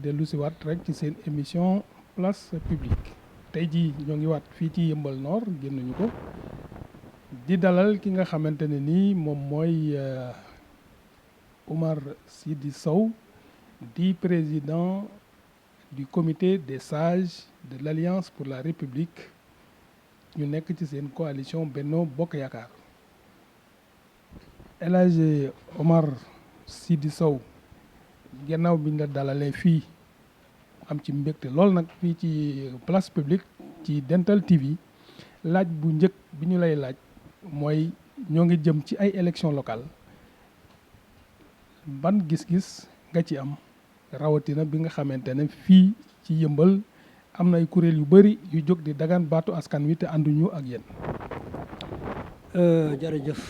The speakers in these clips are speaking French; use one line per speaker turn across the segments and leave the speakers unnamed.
dellu si waat rek ci seen émission place publique tey jii ñoo ngi waat fii ci Yeumbeul Nord génnuñu ko di dalal ki nga xamante ne nii moom mooy Oumar Sidi Sow di président du comité des sages de l'Alliance pour la République ñu nekk ci seen coalition Benno Bokk Yaakaar El Hadj Oumar Sidi Sow gannaaw bi ñu la dalalee fii am ci mbégte lool nag fii ci place publique ci Dental TV laaj bu njëkk bi ñu lay laaj mooy ñoo ngi jëm ci ay élections locales ban gis-gis nga ci am rawatina bi nga xamante ne fii ci Yeumbeul am na ay kuréel yu bëri yu jóg di dagaan baatu askan wi te ànduñu ak yéen.
jërëjëf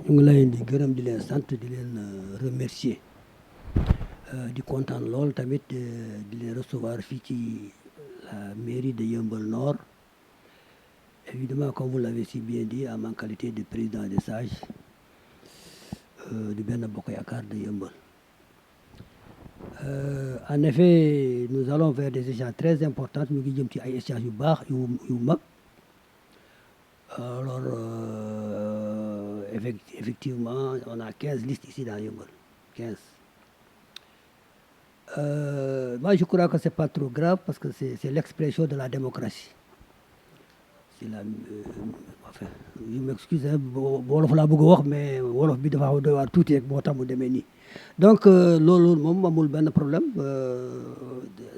ñu ngi leen di gërëm di leen sant di leen remercier di kontaan lool tamit di leen recevoir fii ci la mairie de Yeumbeul Nord. Évidemment, comme vous l'avez si bien dit, en ma qualité de président des sages du Benno Bokk Yaakaar de Yeumbeul. En effet, nous allons vers des échéances très importantes ñu ngi jëm ci ay échéances yu baax yu mag. Alors, effectivement, on a 15 listes ici dans Yeumbeul, 15. Moi, je crois que c'est pas trop grave parce que c'est l'expression de la démocratie. C'est la enfin, je m'excuse wolof laa bëgg a wax mais wolof bi dafa xaw a doy waar tuuti rek moo tax mu demee nii donc loolu moom amul benn problème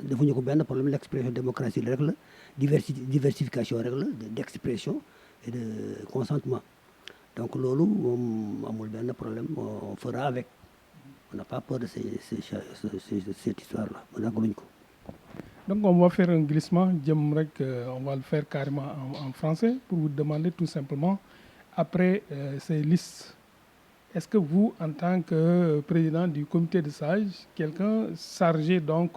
defuñu ko benn problème l'expression démocratie rek la diversification rek la d'expression et de consentement donc loolu moom amul benn problème on fera avec on n'a pas peur de cette histoire là on nanguluñ ko.
Donc on va faire un glissement, on va le faire carrément en français pour vous demander tout simplement, après ces listes, est-ce que vous, en tant que président du comité de sages, quelqu'un chargé donc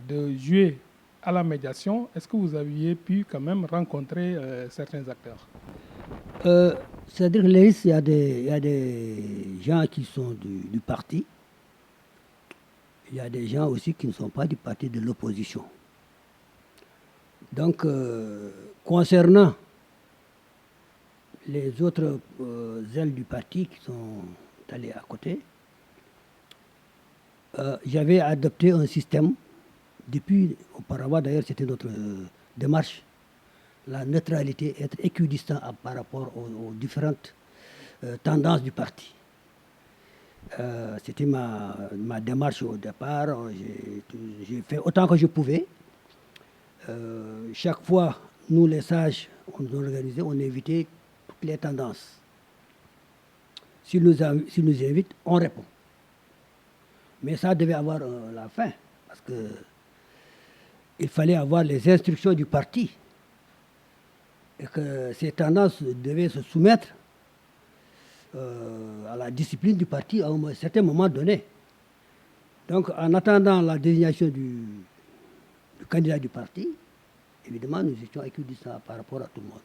de jouer à la médiation, est-ce que vous aviez pu quand même rencontrer certains acteurs?
C'est-à-dire que les listes, il y a des gens qui sont du parti. Il y a des gens aussi qui ne sont pas du parti de l'opposition. Donc, concernant les autres ailes du parti qui sont allées à côté, j'avais adopté un système, depuis auparavant d'ailleurs c'était notre démarche, la neutralité, être équidistant par rapport aux différentes tendances du parti. C'était ma démarche au départ. J'ai fait autant que je pouvais. Chaque fois, nous les sages, on nous organisait, on évitait toutes les tendances. S'ils nous invitent, on répond. Mais ça devait avoir la fin, parce que il fallait avoir les instructions du parti et que ces tendances devaient se soumettre à la discipline du parti à un certain moment donné. Donc, en attendant la désignation du candidat du parti, évidemment, nous étions équidistants par rapport à tout le monde.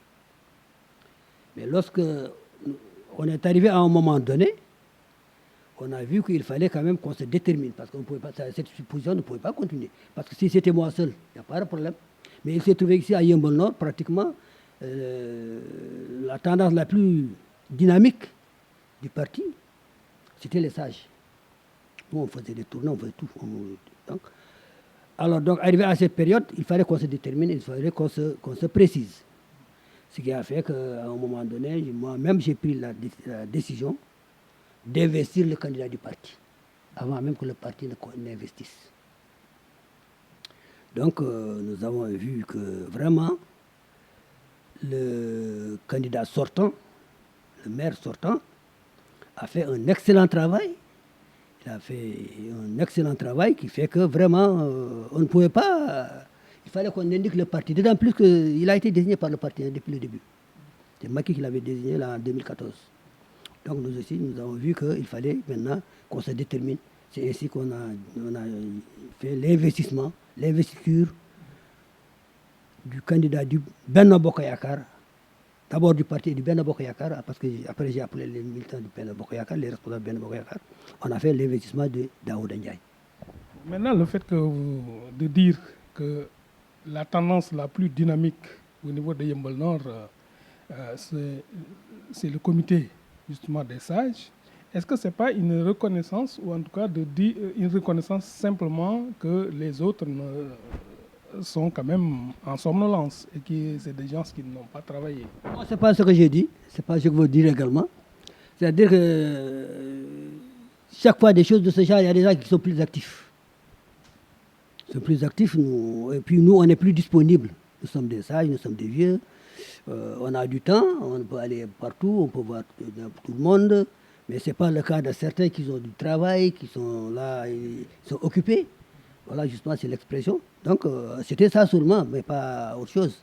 Mais lorsque on est arrivé à un moment donné, on a vu qu'il fallait quand même qu'on se détermine, parce que cette position ne pouvait pas continuer. Parce que si c'était moi seul, il n'y a pas de problème. Mais il s'est trouvé ici à Yeumbeul Nord, pratiquement, la tendance la plus dynamique du parti, c'était les sages. Nous, on faisait des tournées, on faisait tout. Donc, arrivé à cette période, il fallait qu'on se détermine, il fallait qu'on se précise. Ce qui a fait qu'à un moment donné, moi-même, j'ai pris la décision d'investir le candidat du parti, avant même que le parti n'investisse. Donc, nous avons vu que vraiment, le candidat sortant, le maire sortant, a fait un excellent travail. Il a fait un excellent travail qui fait que vraiment, on ne pouvait pas... il fallait qu'on indique le parti. D'autant plus qu'il a été désigné par le parti depuis le début. C'est Macky qui l'avait désigné là, en 2014. Donc nous aussi, nous avons vu qu'il fallait maintenant qu'on se détermine. C'est ainsi qu'on a fait l'investissement, l'investiture du candidat du Benno Bokk Yaakaar, d'abord du parti du Benno Bokk Yaakaar, parce que après j'ai appelé les militants du Benno Bokk Yaakaar, les responsables du Benno Bokk Yaakaar. On a fait l'investissement de Daouda Ndiaye.
Maintenant, le fait de dire que la tendance la plus dynamique au niveau de Yeumbeul Nord, c'est le comité justement des sages. Est-ce que ce n'est pas une reconnaissance, ou en tout cas une reconnaissance simplement que les autres sont quand même en somnolence et que c'est des gens qui n'ont pas travaillé?
Non, ce n'est pas ce que j'ai dit, c'est pas ce que je veux dire également. C'est-à-dire que chaque fois des choses de ce genre, il y a des gens qui sont plus actifs. Ils sont plus actifs, et puis nous, on n'est plus disponibles. Nous sommes des sages, nous sommes des vieux, on a du temps, on peut aller partout, on peut voir tout le monde, mais ce n'est pas le cas de certains qui ont du travail, qui sont là, ils sont occupés. Voilà, justement, c'est l'expression. Donc, c'était ça seulement, mais pas autre chose.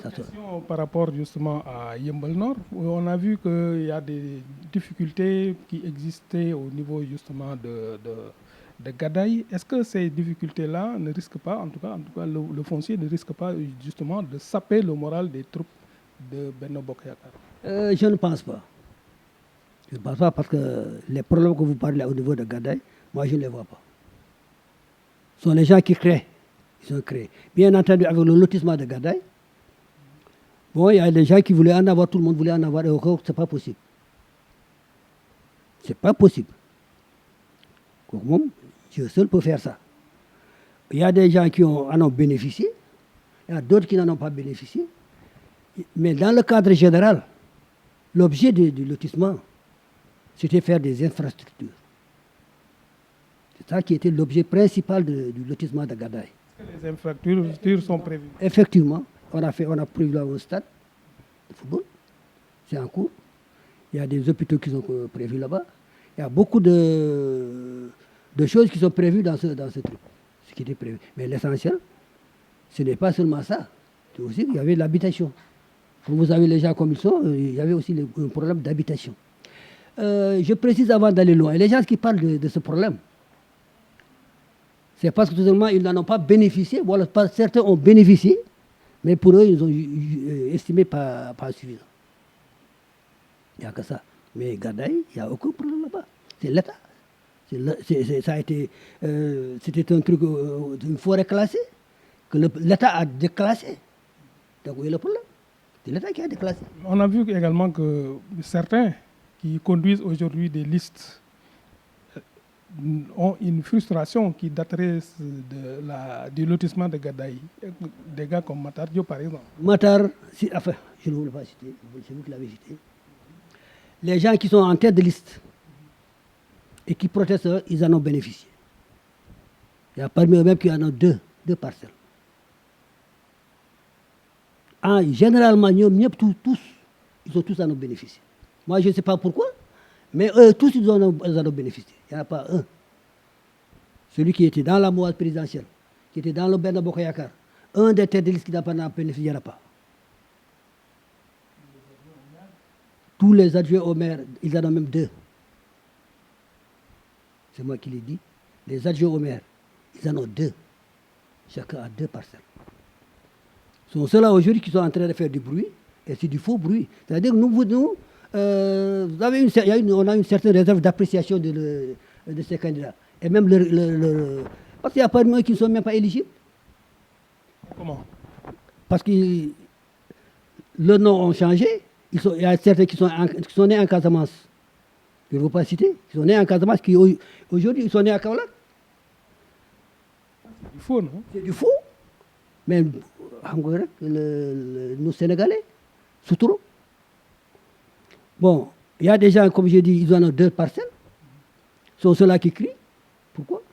Question par rapport justement à Yeumbeul Nord, on a vu qu'il y a des difficultés qui existaient au niveau justement de Gadaye. Est-ce que ces difficultés-là ne risquent pas, en tout cas le foncier ne risque pas justement de saper le moral des troupes de Benno Bokk Yakaar?
Je ne pense pas. Je ne pense pas parce que les problèmes que vous parlez au niveau de Gadaye, moi je ne les vois pas. Ce sont les gens qui créent. Ils ont créé. Bien entendu, avec le lotissement de Gadaye, bon, il y a des gens qui voulaient en avoir, tout le monde voulait en avoir, et encore, ce n'est pas possible. Ce n'est pas possible. Donc, moi, je seul peux faire ça. Il y a des gens qui en ont bénéficié, il y a d'autres qui n'en ont pas bénéficié. Mais dans le cadre général, l'objet du lotissement, c'était faire des infrastructures. C'est ça qui était l'objet principal du lotissement de Gadaye.
Est-ce que les infrastructures sont prévues?
Effectivement, on a prévu là un stade de football, c'est en cours. Il y a des hôpitaux qui sont prévus là-bas. Il y a beaucoup de choses qui sont prévues dans ce truc, ce qui était prévu. Mais l'essentiel, ce n'est pas seulement ça. C'est aussi qu'il y avait l'habitation. Comme vous savez les gens comme ils sont, il y avait aussi un problème d'habitation. Je précise avant d'aller loin, les gens qui parlent de ce problème, c'est parce que tout simplement ils n'en ont pas bénéficié, ou alors certains ont bénéficié, mais pour eux, ils ont estimé pas suffisant. Il n'y a que ça. Mais Gadaye, il n'y a aucun problème là-bas. C'est l'État. Ça a été, c'était un truc, une forêt classée, que l'État a déclassé. Donc où est le problème? C'est l'État qui a déclassé.
On a vu également que certains qui conduisent aujourd'hui des listes ont une frustration qui daterait du lotissement de Gadaye. Des gars comme Matar Diop, par exemple.
Matar, enfin, je ne voulais pas citer, c'est vous qui l'avez cité. Les gens qui sont en tête de liste et qui protestent, ils en ont bénéficié. Il y a parmi eux-mêmes qui en ont deux parcelles. Généralement, tous, ils ont tous en ont bénéficié. Moi, je ne sais pas pourquoi, mais eux, tous, ils en ont bénéficié. Il n'y en a pas un. Celui qui était dans la mouvance présidentielle, qui était dans le Benno Bokk Yakaar, un des têtes de liste qui n'a pas bénéficié, il n'y en a pas. Tous les adjoints au maire, ils en ont même deux. C'est moi qui l'ai dit. Les adjoints au maire, ils en ont deux. Chacun a deux parcelles. Ce sont ceux-là aujourd'hui qui sont en train de faire du bruit, et c'est du faux bruit. C'est-à-dire que on a une certaine réserve d'appréciation de ces candidats. Et même parce qu'il y a pas de gens qui ne sont même pas éligibles.
Comment?
Parce que leurs noms ont changé. Il y a certains qui sont nés en Casamance. Je ne veux pas citer. Ils sont nés en Casamance, qui aujourd'hui ils sont nés à Kaolack.
C'est du faux, non?
C'est du faux. Mais nous Sénégalais, surtout. Bon, il y a des gens, comme j'ai dit, ils en ont deux parcelles. Ce sont ceux-là qui crient. Pourquoi?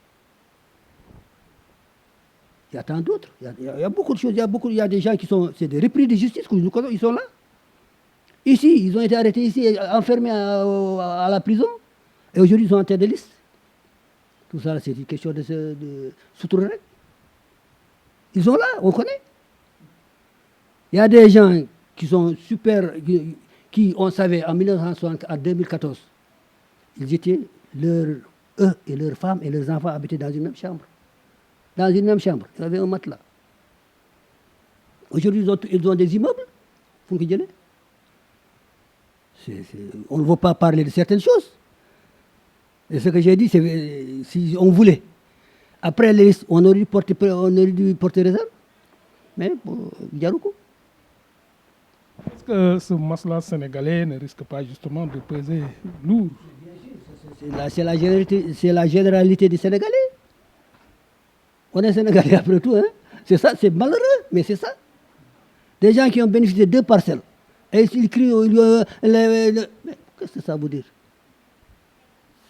Il y a tant d'autres. Il y a beaucoup de choses. Il y a des gens qui sont... C'est des repris de justice que nous connaissons. Ils sont là. Ici, ils ont été arrêtés ici, enfermés à la prison. Et aujourd'hui, ils sont en tête de liste. Tout ça, c'est une question de Soutouré. Ils sont là, on connaît. Il y a des gens qui sont super... qui on savait, en 1960, en 2014, ils étaient, eux et leurs femmes et leurs enfants habitaient dans une même chambre. Dans une même chambre. Ils avaient un matelas. Aujourd'hui, ils ont des immeubles. Faut qu'ils viennent. On ne veut pas parler de certaines choses. Et ce que j'ai dit, c'est si on voulait Après les listes, on aurait dû porter réserve. Mais Diaroukou.
Est-ce que ce masla sénégalais ne risque pas justement de peser lourd?
C'est la généralité des Sénégalais. On est Sénégalais après tout. Hein? C'est ça, c'est malheureux, mais c'est ça. Des gens qui ont bénéficié de 2 parcelles. Et ils crient mais qu'est-ce que ça veut dire?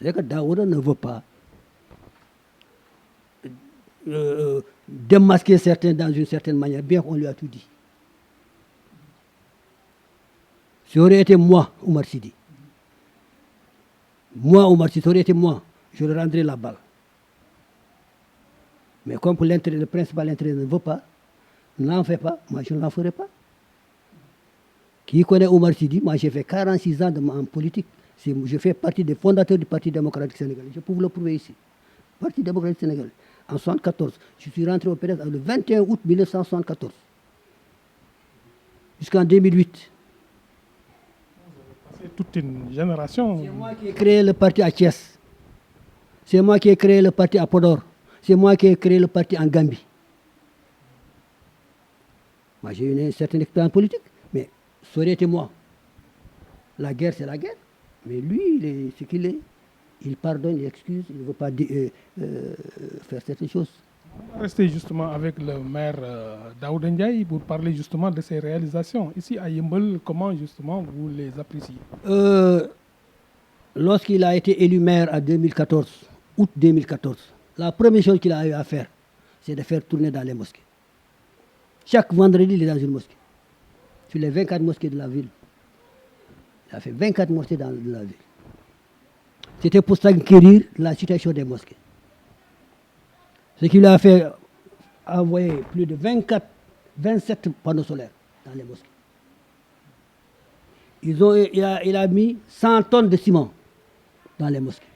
C'est que Daouda ne veut pas démasquer certains dans une certaine manière, bien qu'on lui a tout dit. Si aurait été moi, Oumar Sidi, ça aurait été moi, je lui rendrais la balle. Mais comme pour le principal intérêt ne veut pas, n'en fait pas, moi je ne l'en ferai pas. Qui connaît Oumar Sidi, moi j'ai fait 46 ans en politique. Je fais partie des fondateurs du Parti démocratique sénégalais. Je peux vous le prouver ici. Parti démocratique sénégalais. En 1974, je suis rentré au PDS le 21 août 1974. Jusqu'en 2008.
C'est toute une génération.
C'est moi qui ai créé le parti à Thiès. C'est moi qui ai créé le parti à Podor. C'est moi qui ai créé le parti en Gambie. Moi, j'ai une certaine expérience politique, mais ça aurait été moi. La guerre, c'est la guerre. Mais lui, ce qu'il est, il pardonne, il excuse, il ne veut pas faire certaines choses.
On va rester justement avec le maire Daouda Ndiaye pour parler justement de ses réalisations. Ici à Yeumbeul, comment justement vous les appréciez?
Lorsqu'il a été élu maire en 2014, août 2014, la première chose qu'il a eu à faire, c'est de faire tourner dans les mosquées. Chaque vendredi, il est dans une mosquée. Sur les 24 mosquées de la ville. Il a fait 24 mosquées dans la ville. C'était pour s'enquérir la situation des mosquées. Ce qu'il a fait, envoyer plus de 27 panneaux solaires dans les mosquées. Il a mis 100 tonnes de ciment dans les mosquées.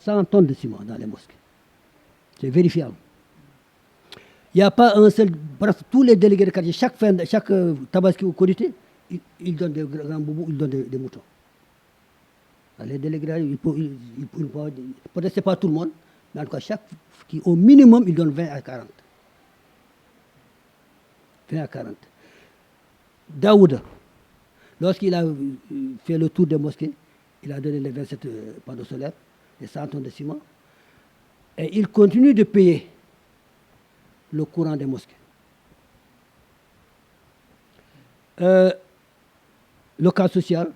100 tonnes de ciment dans les mosquées. C'est vérifiable. Il n'y a pas un seul, presque tous les délégués de quartier, chaque tabaski ou Korité, ils donnent des grands boubous, ils donnent des moutons. Les délégués, peut-être ce n'est pas tout le monde, mais en tout cas, au minimum, ils donnent 20 à 40. 20 à 40. Daouda, lorsqu'il a fait le tour des mosquées, il a donné les 27 panneaux solaires, les 100 tonnes de ciment, et il continue de payer le courant des mosquées. Le cas social,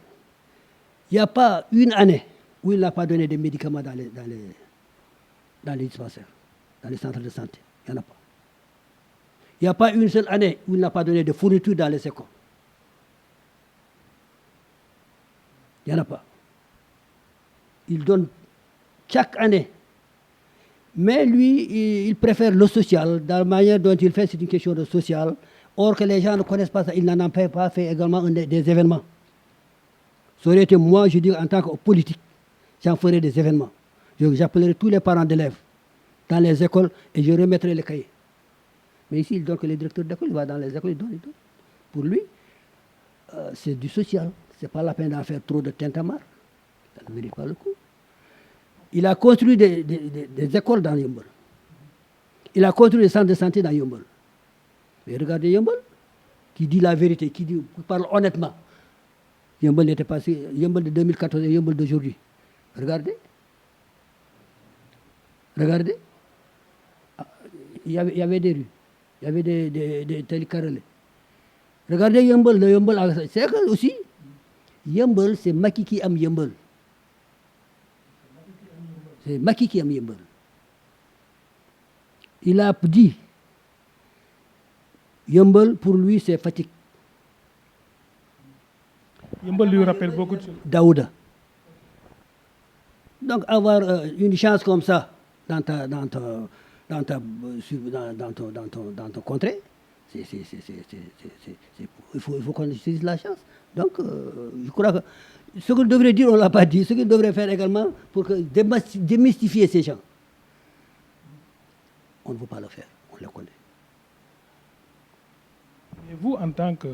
il n'y a pas une année où il n'a pas donné des médicaments dans les dispensaires, dans les centres de santé. Il n'y en a pas. Il n'y a pas une seule année où il n'a pas donné de fournitures dans les écoles. Il n'y en a pas. Il donne chaque année. Mais lui, il préfère le social. Dans la manière dont il fait, c'est une question de social. Or que les gens ne connaissent pas ça, il n'en a pas fait également des événements. Ça aurait été moi, je dis, en tant que politique, j'en ferais des événements. J'appellerai tous les parents d'élèves dans les écoles et je remettrai les cahiers. Mais ici, il donne que les directeurs d'école, il va dans les écoles, il donne. Pour lui, c'est du social. Ce n'est pas la peine d'en faire trop de tintamarre. Ça ne mérite pas le coup. Il a construit des écoles dans Yeumbeul. Il a construit des centres de santé dans Yeumbeul. Mais regardez Yeumbeul, qui dit la vérité, qui parle honnêtement. Yeumbeul n'était pas Yeumbeul de 2014 et Yeumbeul d'aujourd'hui. Regardez. Regardez. Il y avait des rues. Il y avait des télécarrelés. Regardez Yeumbeul, le Yeumbeul. C'est que aussi, Yeumbeul, c'est Macky qui aime Yeumbeul. C'est Macky qui aime Yeumbeul. Il a dit, Yeumbeul, pour lui, c'est Fatick.
Yeumbeul lui rappelle beaucoup de choses.
Daouda. Donc, avoir une chance comme ça dans ton contrée, il faut qu'on utilise la chance. Donc, je crois que ce qu'il devrait dire, on ne l'a pas dit. Ce qu'il devrait faire également pour démystifier ces gens. On ne veut pas le faire, on le connaît.
Et vous, en tant que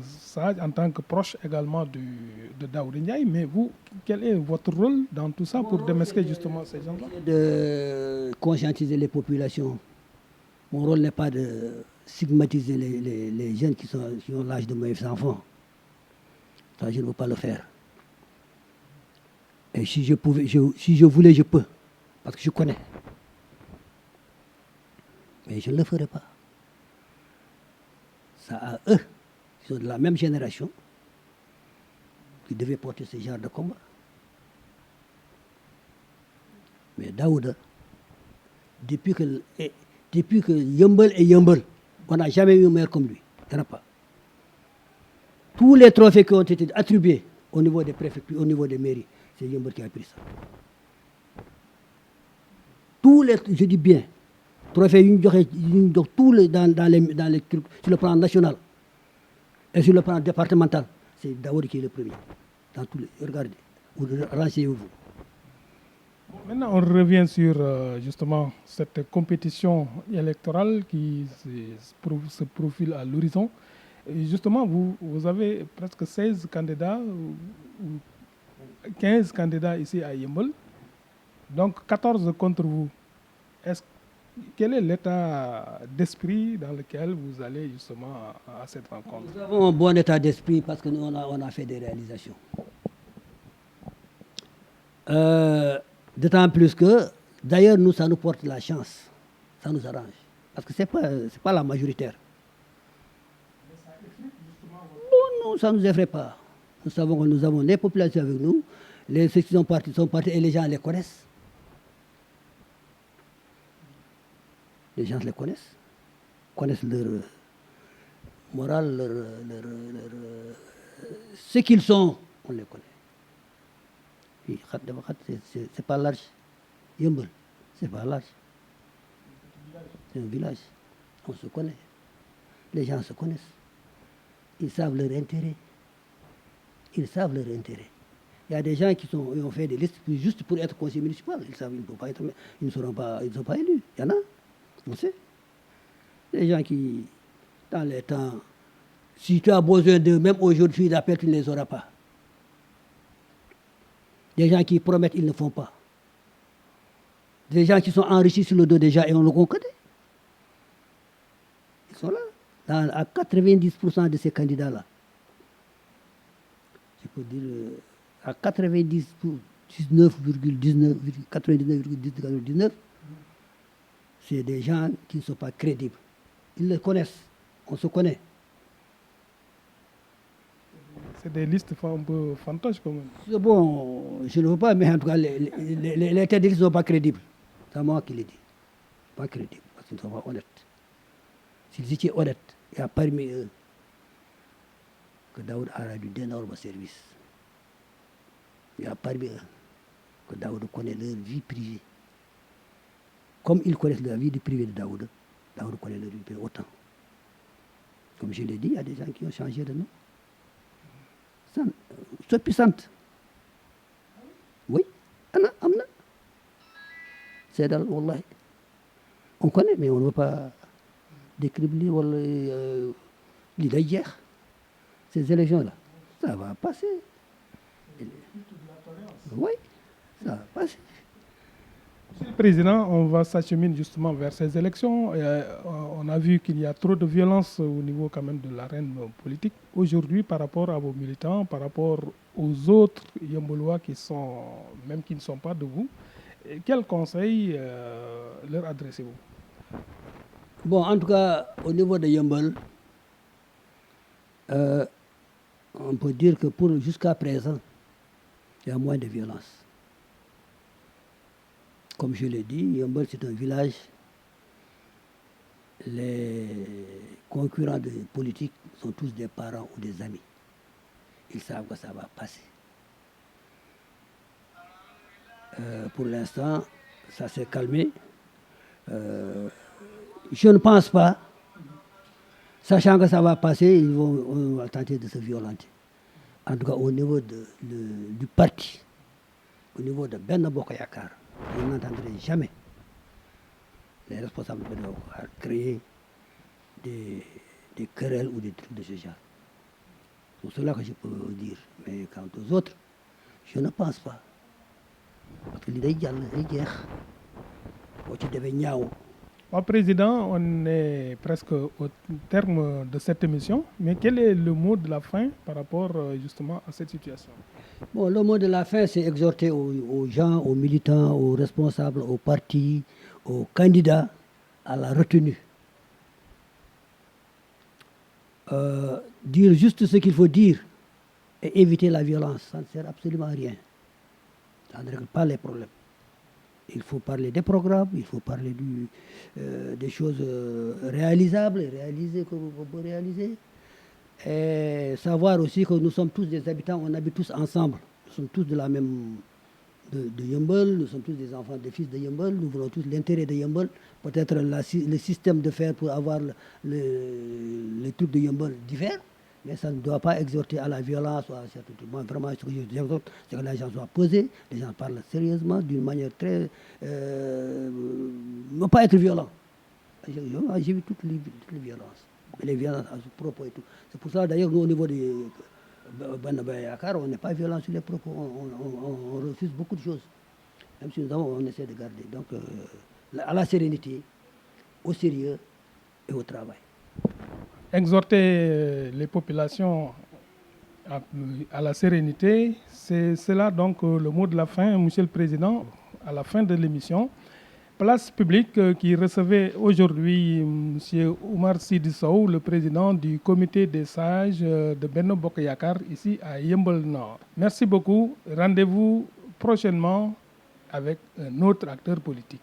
sage, en tant que proche également de Daoud Ndiaye, mais vous, quel est votre rôle dans tout ça pour démasquer justement ces gens-là?
De conscientiser les populations. Mon rôle n'est pas de stigmatiser les jeunes qui ont l'âge de mes enfants. Ça, je ne veux pas le faire. Et si je voulais, je peux. Parce que je connais. Mais je ne le ferai pas. Ça à eux, qui sont de la même génération, qui devaient porter ce genre de combat. Mais Daouda, depuis que Yumbel est Yumbel, on n'a jamais eu un maire comme lui. Il n'y en a pas. Tous les trophées qui ont été attribués au niveau des préfectures, au niveau des mairies, c'est Yumbel qui a pris ça. Tous les, je dis bien, trophées tous les, sur le plan national et sur le plan départemental, c'est Daoud qui est le premier. Dans tous les, regardez, renseignez-vous.
Maintenant, on revient sur justement cette compétition électorale qui se profile à l'horizon. Et justement, vous avez presque 16 candidats, ou 15 candidats ici à Yeumbeul, donc 14 contre vous. Quel est l'état d'esprit dans lequel vous allez justement à cette rencontre?
Nous avons un bon état d'esprit parce que nous, on a fait des réalisations. D'autant plus que, d'ailleurs, nous, ça nous porte la chance. Ça nous arrange. Parce que ce n'est pas la majoritaire.
Mais ça effraie justement
Non, ça ne nous effraie pas. Nous savons que nous avons les populations avec nous. Ceux qui sont partis et les gens les connaissent. Les gens les connaissent leur morale, ce qu'ils sont, on les connaît. C'est pas large. Yeumbeul, c'est pas large. C'est un village. On se connaît. Les gens se connaissent. Ils savent leur intérêt. Il y a des gens qui ont fait des listes juste pour être conseiller municipal. Ils savent ils ne sont pas élus. Il y en a. On sait. Les gens qui, dans les temps, si tu as besoin d'eux, même aujourd'hui, d'appel, tu ne les auras pas. Des gens qui promettent, ils ne font pas. Des gens qui sont enrichis sur le dos des gens et on le connaît. Ils sont là. À 90% de ces candidats-là. Je peux dire à 99,19, c'est des gens qui ne sont pas crédibles. Ils le connaissent. On se connaît.
C'est des listes un peu fantoches quand même.
C'est bon, je ne veux pas, mais en tout cas, les têtes de liste ne sont pas crédibles. C'est moi qui le dis. Pas crédibles, parce qu'ils ne sont pas honnêtes. S'ils étaient honnêtes, il y a parmi eux que Daoud a rendu d'énormes services. Il y a parmi eux que Daoud connaît leur vie privée. Comme ils connaissent la vie privée de Daoud, Daoud connaît leur vie privée autant. Comme je l'ai dit, il y a des gens qui ont changé de nom. C'est puissante. Oui, Amna. C'est dans Wallahi. On connaît, mais on ne veut pas décribler l'idée. Ces élections-là, ça va passer. Oui, ça va passer.
Monsieur le Président, on va s'acheminer justement vers ces élections. On a vu qu'il y a trop de violence au niveau quand même de l'arène politique. Aujourd'hui, par rapport à vos militants, par rapport aux autres Yembolois qui ne sont pas de vous, quels conseils leur adressez-vous?
Bon, en tout cas, au niveau de Yeumbeul, on peut dire que jusqu'à présent, il y a moins de violence. Comme je l'ai dit, Yeumbeul, c'est un village. Les concurrents de politique sont tous des parents ou des amis. Ils savent que ça va passer. Pour l'instant, ça s'est calmé. Je ne pense pas, sachant que ça va passer, on va tenter de se violenter. En tout cas, au niveau du parti, au niveau de Benno Bokk Yakaar, je n'entendrai jamais les responsables de Benno Bokk Yakaar créer des des querelles ou des trucs de ce genre. C'est cela que je peux dire. Mais quant aux autres, je ne pense pas. Parce que l'idée est
Président, on est presque au terme de cette émission, mais quel est le mot de la fin par rapport justement à cette situation?
Bon, le mot de la fin, c'est exhorter aux gens, aux militants, aux responsables, aux partis, aux candidats à la retenue. Dire juste ce qu'il faut dire et éviter la violence, ça ne sert absolument à rien. Ça ne règle pas les problèmes. Il faut parler des programmes, il faut parler des choses réalisables, réalisées que vous pouvez réaliser. Et savoir aussi que nous sommes tous des habitants, on habite tous ensemble. Nous sommes tous de la même de Yeumbeul, nous sommes tous des enfants, des fils de Yeumbeul, nous voulons tous l'intérêt de Yeumbeul. Peut-être le système de faire pour avoir les trucs de Yeumbeul diffère, mais ça ne doit pas exhorter à la violence ou à certains trucs. Moi, vraiment, ce que je exhorte, c'est que les gens soient posés, les gens parlent sérieusement, d'une manière très... ne pas être violents. J'ai vu toutes les violences. Les violences à ce propos et tout. C'est pour ça, d'ailleurs, nous, au niveau des Yakar, on n'est pas violent sur les propos. On refuse beaucoup de choses. Même si nous avons, on essaie de garder. Donc, à la sérénité, au sérieux et au travail.
Exhorter les populations à la sérénité, c'est cela donc le mot de la fin, Monsieur le Président, à la fin de l'émission. Place publique qui recevait aujourd'hui M. Oumar Sidi Sow, le président du comité des sages de Benno Bokk Yakaar, ici à Yeumbeul Nord. Merci beaucoup. Rendez-vous prochainement avec un autre acteur politique.